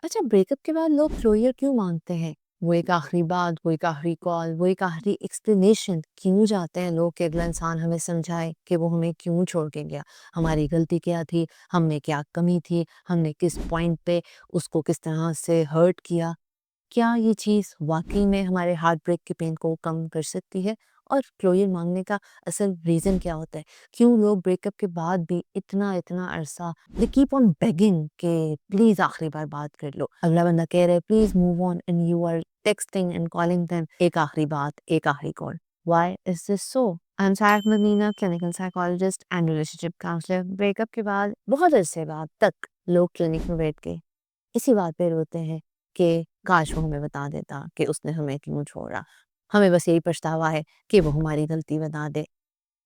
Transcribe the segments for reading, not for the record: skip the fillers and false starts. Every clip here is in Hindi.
अच्छा, ब्रेकअप के बाद लोग क्लोज़र क्यों माँगते हैं? वो एक आखिरी बात, वो एक आखिरी कॉल, वो एक आखिरी एक्सप्लेनेशन क्यों चाहते हैं लोग कि अगला इंसान हमें समझाए कि वो हमें क्यों छोड़ के गया? हमारी गलती क्या थी? हम में क्या कमी थी? हमने किस पॉइंट पे उसको किस तरह से हर्ट किया? क्या ये चीज़ वाक़ई में हमारे हार्ट ब्रेक के पेन को कम कर सकती है? और क्लोज़र माँगने का असल रीज़न क्या होता है? क्यों लोग ब्रेकअप के बाद भी इतना-इतना अरसा दे कीप ऑन बेगिंग कि प्लीज़ आखिरी बार बात कर लो। अगला बंदा कह रहा है please move on and you are texting and calling them एक आखिरी बात, एक आखिरी call. Why is this so? I am Saira Madina, clinical psychologist and relationship counsellor. Breakup के बाद बहुत अरसे बाद तक लोग क्लिनिक में बैठ के इसी बात पे रोते हैं कि काश वो हमें बता देता कि उसने हमें क्यों छोड़ा। हमें बस यही पछतावा है कि वो हमारी गलती बता दे।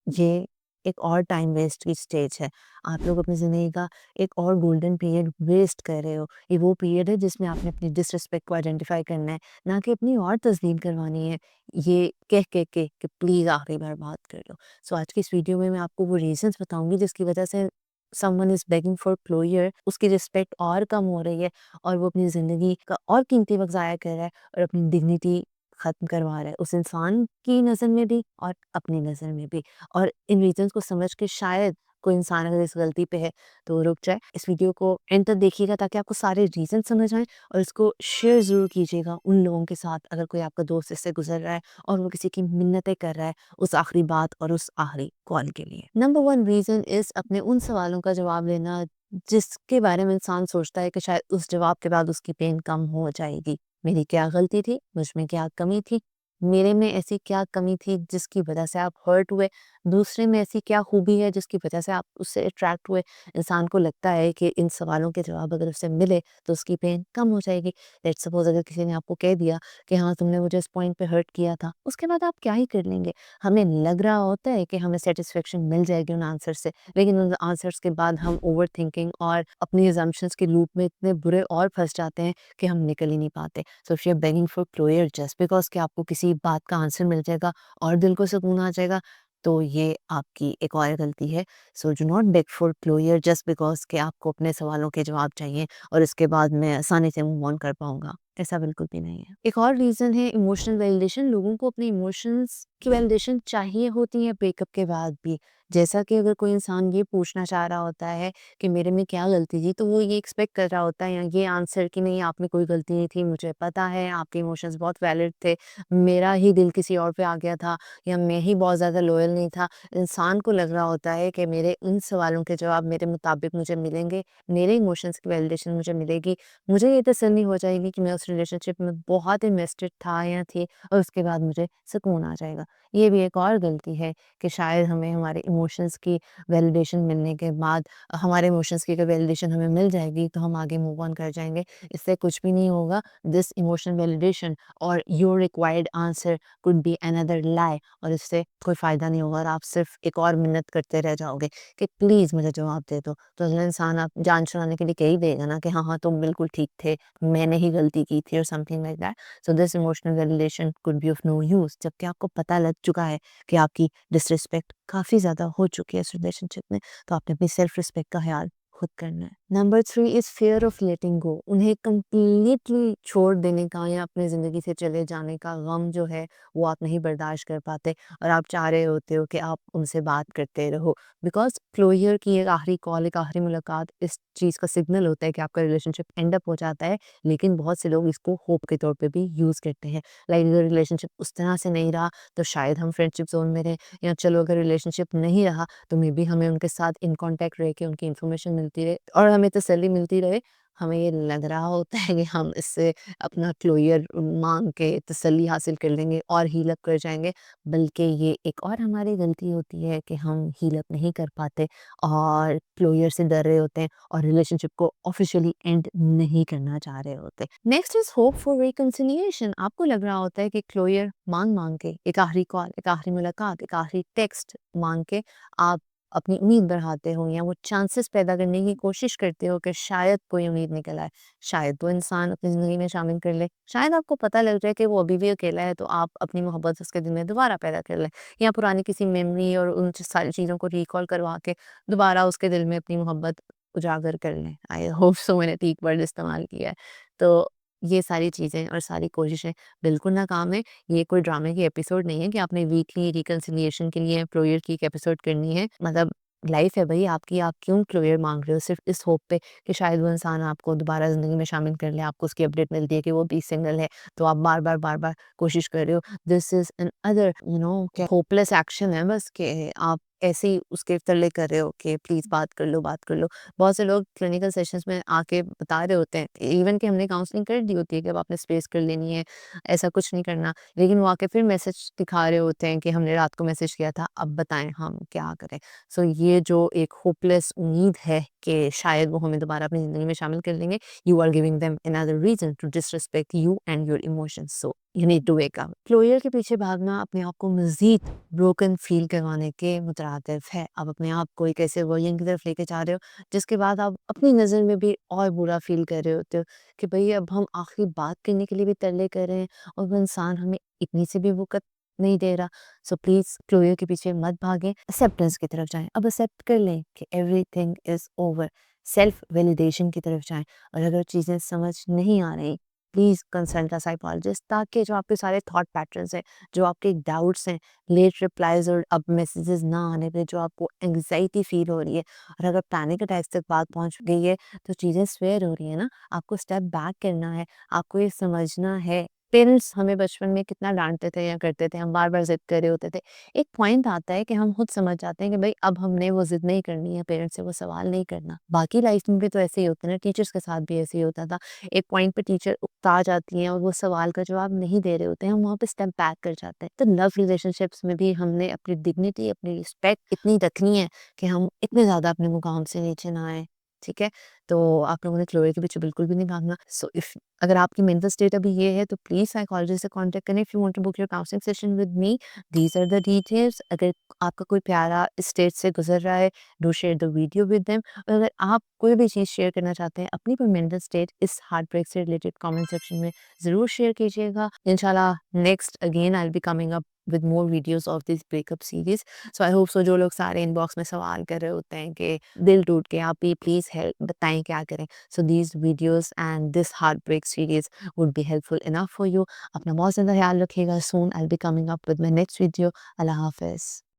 ये एक और टाइम वेस्ट की स्टेज है। आप लोग अपनी ज़िंदगी का एक और गोल्डन पीरियड वेस्ट कर रहे हो। ये वो पीरियड है जिसमें आपने अपनी डिसरिस्पेक्ट को आइडेंटिफ़ाई करना है, ना कि अपनी और तस्लीम करवानी है, ये कह के कि प्लीज़ आखिरी बार बात कर लो। सो आज की इस वीडियो में मैं आपको वो रीज़न्स बताऊँगी जिसकी वजह से someone is begging for closure, उसकी रिस्पेक्ट और कम हो रही है और वो अपनी ज़िंदगी का और कीमती वक़्त ज़ाया कर रहा है और अपनी डिग्निटी ख़त्म करवा रहा है, उस इंसान की नज़र में भी और अपनी नज़र में भी। और इन रीज़न्स को समझ के शायद कोई इंसान अगर इस गलती पे है तो वो रुक जाए। इस वीडियो को एंड तक देखिएगा ताकि आपको सारे रीज़न समझ आएँ और इसको शेयर ज़रूर कीजिएगा उन लोगों के साथ अगर कोई आपका दोस्त इससे गुज़र रहा है और वो किसी की मिन्नतें कर रहा है उस आखिरी बात और उस आखिरी कॉल के लिए। नंबर 1 रीज़न इज़ अपने उन सवालों का जवाब देना जिसके बारे में इंसान सोचता है कि शायद उस जवाब के बाद उसकी पेन कम हो जाएगी। मेरी क्या गलती थी? मुझ में क्या कमी थी? मेरे में ऐसी क्या कमी थी जिसकी वजह से आप हर्ट हुए? दूसरे में ऐसी क्या खूबी है जिसकी वजह से आप उससे अट्रैक्ट हुए? इंसान को लगता है कि इन सवालों के जवाब अगर उसे मिले तो उसकी पेन कम हो जाएगी। लेट्स सपोज़ अगर किसी ने आपको कह दिया कि हाँ, तुमने मुझे इस पॉइंट पे हर्ट किया था, उसके बाद आप क्या ही कर लेंगे? हमें लग रहा होता है कि हमें सैटिस्फैक्शन मिल जाएगी उन आंसर से, लेकिन उन आंसर्स के बाद हम ओवरथिंकिंग और अपनी असम्पशन्स के लूप में इतने बुरे और फँस जाते हैं कि हम निकल ही नहीं पाते। So if you are begging for closure just because कि आपको किसी बात का आंसर मिल जाएगा और दिल को सुकून आ जाएगा, तो ये आपकी एक और गलती है। So do not beg for closure just because कि आपको अपने सवालों के जवाब चाहिए और इसके बाद मैं आसानी से मूव ऑन कर पाऊँगा। ऐसा बिल्कुल भी नहीं है। एक और रीज़न है इमोशनल वैलिडेशन। लोगों को अपने इमोशंस की वैलिडेशन चाहिए होती है ब्रेकअप के बाद भी। जैसा कि अगर कोई इंसान ये पूछना चाह रहा होता है कि मेरे में क्या गलती थी, तो वो ये एक्सपेक्ट कर रहा होता है या ये आंसर कि नहीं आप में कोई गलती नहीं थी, मुझे पता है आपके इमोशंस बहुत वैलिड थे, मेरा ही दिल किसी और पे आ गया था या मैं ही बहुत ज़्यादा लॉयल नहीं था। इंसान को लग रहा होता है कि मेरे इन सवालों के जवाब मेरे मुताबिक मुझे मिलेंगे, मेरे इमोशंस की वैलिडेशन मुझे मिलेगी, मुझे ये तसल्ली हो जाएगी कि मैं उस रिलेशनशिप में बहुत इन्वेस्टेड था या थी और उसके बाद मुझे सुकून आ जाएगा। ये भी एक और गलती है कि शायद हमें हमारे इमोशंस की वैलिडेशन मिलने के बाद हमारे इमोशंस की अगर वैलिडेशन हमें मिल जाएगी तो हम आगे मूव ऑन कर जाएँगे। इससे कुछ भी नहीं होगा। This emotional validation or your required answer could be another lie और इससे कोई फ़ायदा नहीं होगा और आप सिर्फ़ एक और मिन्नत करते रह जाओगे कि प्लीज़ मुझे जवाब दे दो। तो अगला इंसान आप जान छुड़ाने के लिए कह ही देगा ना कि हाँ, हाँ, तुम बिल्कुल ठीक थे, मैंने ही गलती की थी और something like that. So this emotional validation could be of no use जबकि आपको पता लग चुका है कि आपकी डिसरिस्पेक्ट काफ़ी ज़्यादा हो चुकी है इस रिलेशनशिप में, तो आपने अपनी सेल्फ रिस्पेक्ट का ख़्याल खुद करना है। Number 3 is fear of letting go. उन्हें कंप्लीटली छोड़ देने का या अपनी ज़िंदगी से चले जाने का गम जो है, वो आप नहीं बर्दाश्त कर पाते और आप चाह रहे होते हो कि आप उनसे बात करते रहो। बिकॉज़ क्लोज़र की एक आखिरी कॉल, एक आखिरी मुलाकात इस चीज़ का सिग्नल होता है कि आपका रिलेशनशिप एंड अप हो जाता है, लेकिन बहुत से लोग इसको होप के तौर पे भी यूज़ करते हैं। लाइक अगर रिलेशनशिप उस तरह से नहीं रहा, तो शायद हम फ्रेंडशिप ज़ोन में रहें या चलो अगर रिलेशनशिप नहीं रहा तो मे बी हमें उनके साथ इन कॉन्टैक्ट रह के उनकी इन्फॉर्मेशन मिलती रहे और हमें तसल्ली मिलती रहे। हमें ये लग रहा होता है कि हम इससे अपना क्लोज़र माँग के तसल्ली हासिल कर लेंगे और हील अप कर जाएँगे, बल्कि ये एक और हमारी गलती होती है कि हम हील अप नहीं कर पाते और क्लोज़र से डर रहे होते हैं और रिलेशनशिप को ऑफ़िशियली एंड नहीं करना चाह रहे होते। Next is hope for reconciliation. आपको लग रहा होता है कि क्लोज़र माँग-माँग के एक आखिरी कॉल, एक आखिरी मुलाकात, एक आखिरी टेक्स्ट माँग के आप अपनी उम्मीद बढ़ाते हो या वो चांसेस पैदा करने की कोशिश करते हो कि शायद कोई उम्मीद निकल आए, शायद वो इंसान अपनी ज़िंदगी में शामिल कर ले, शायद आपको पता लग जाए कि वो अभी भी अकेला है तो आप अपनी मोहब्बत उसके दिल में दोबारा पैदा कर लें या पुरानी किसी मेमोरी और उन सारी चीज़ों को रिकॉल करवा के दोबारा उसके दिल में अपनी मोहब्बत उजागर कर लें। आई होप सो मैंने ठीक वर्ड इस्तेमाल किया है। तो ये सारी चीज़ें और सारी कोशिशें बिल्कुल नाकाम है। ये कोई ड्रामे की एपिसोड नहीं है कि आपने वीकली रिकन्सिलिएशन के लिए क्लोज़र की एक एपिसोड करनी है। मतलब लाइफ़ है भई आपकी, आप क्यों क्लोज़र माँग रहे हो सिर्फ़ इस होप पे कि शायद वो इंसान आपको दोबारा ज़िंदगी में शामिल कर ले, आपको उसकी अपडेट मिलती है कि वो भी सिंगल है, तो आप बार-बार, बार-बार कोशिश कर रहे हो। दिस इज़ एन अदर क्या होपलेस एक्शन है बस कि आप ऐसे ही उसके तरले कर रहे हो कि प्लीज़ बात कर लो, बात कर लो। बहुत से लोग क्लिनिकल सेशंस में आके बता रहे होते हैं, इवन कि हमने काउंसलिंग कर दी होती है कि अब आपने स्पेस कर लेनी है, ऐसा कुछ नहीं करना। लेकिन वो आके फिर मैसेज दिखा रहे होते हैं कि हमने रात को मैसेज किया था, अब बताएँ हम क्या करें? सो ये जो एक होपलेस उम्मीद है कि शायद वो हमें दोबारा अपनी ज़िंदगी में शामिल कर लेंगे, you are giving them another reason to disrespect you and your emotions. So you need to wake up. Closure के पीछे भागना अपने आप को मज़ीद ब्रोकन फ़ील करवाने के मुतरादिफ है। आप अपने आप को एक ऐसे वर्ज़न की तरफ लेके जा रहे हो, जिसके बाद आप अपनी नज़र में भी और बुरा फ़ील कर रहे होते हो कि भई अब हम आखिरी बात करने के लिए भी तरले कर रहे हैं और वो इंसान हमें इतनी सी भी वक़्त नहीं दे रहा। सो प्लीज़ क्लोज़र के पीछे मत भागें, एक्सेप्टेंस की तरफ जाएँ। अब एक्सेप्ट कर लें कि everything is over. Self validation की तरफ जाएँ और अगर चीज़ें समझ नहीं आ रही, प्लीज़ कंसल्ट अ साइकोलॉजिस्ट, ताकि जो आपके सारे थॉट पैटर्न्स हैं, जो आपके डाउट्स हैं, लेट रिप्लाइज़ और अब मैसेजेस ना आने पे जो आपको एंग्ज़ायटी फ़ील हो रही है और अगर पैनिक अटैक्स तक बात पहुँच गई है, तो चीज़ें स्वेयर हो रही हैं ना, आपको स्टेप बैक करना है, आपको ये समझना है। पेरेंट्स हमें बचपन में कितना डाँटते थे या करते थे, हम बार-बार ज़िद कर रहे होते थे। एक पॉइंट आता है कि हम खुद समझ जाते हैं कि भई अब हमने वो ज़िद नहीं करनी है, पेरेंट्स से वो सवाल नहीं करना। बाकी लाइफ़ में भी तो ऐसे ही होता है ना, टीचर्स के साथ भी ऐसे ही होता था। एक पॉइंट पे टीचर उकता जाती हैं और वो सवाल का जवाब नहीं दे रहे होते हैं, हम वहाँ पे स्टेप बैक कर जाते हैं। तो लव रिलेशनशिप्स में भी हमने अपनी डिग्निटी, अपनी रिस्पेक्ट इतनी रखनी है कि हम इतने ज़्यादा अपने मुकाम से नीचे ना आएँ, ठीक है? तो आप लोगों ने क्लोज़र के पीछे बिल्कुल भी नहीं भागना। सो इफ अगर आपकी मेंटल स्टेट अभी ये है, तो प्लीज़ साइकोलॉजिस्ट से कॉन्टैक्ट करें। If you want to book your counselling session with me, these are the details. अगर आपका कोई प्यारा इस स्टेज से गुज़र रहा है, do share the video with them. और अगर आप कोई भी चीज़ शेयर करना चाहते हैं, अपनी कोई मेंटल स्टेट इस हार्ट ब्रेक से रिलेटेड कमेंट सेक्शन में ज़रूर शेयर कीजिएगा। इंशाल्लाह next again I will be coming up with more videos of this breakup series. So I hope so जो लोग सारे इनबॉक्स में सवाल कर रहे होते हैं कि दिल टूट गया, आप भी प्लीज़ हेल्प बताएँ क्या करें? So these videos and this heartbreak series would be helpful enough for you. अपना बहुत ज़्यादा ख्याल रखिएगा. Soon I'll be coming up with my next video. अल्लाह हाफ़िज़.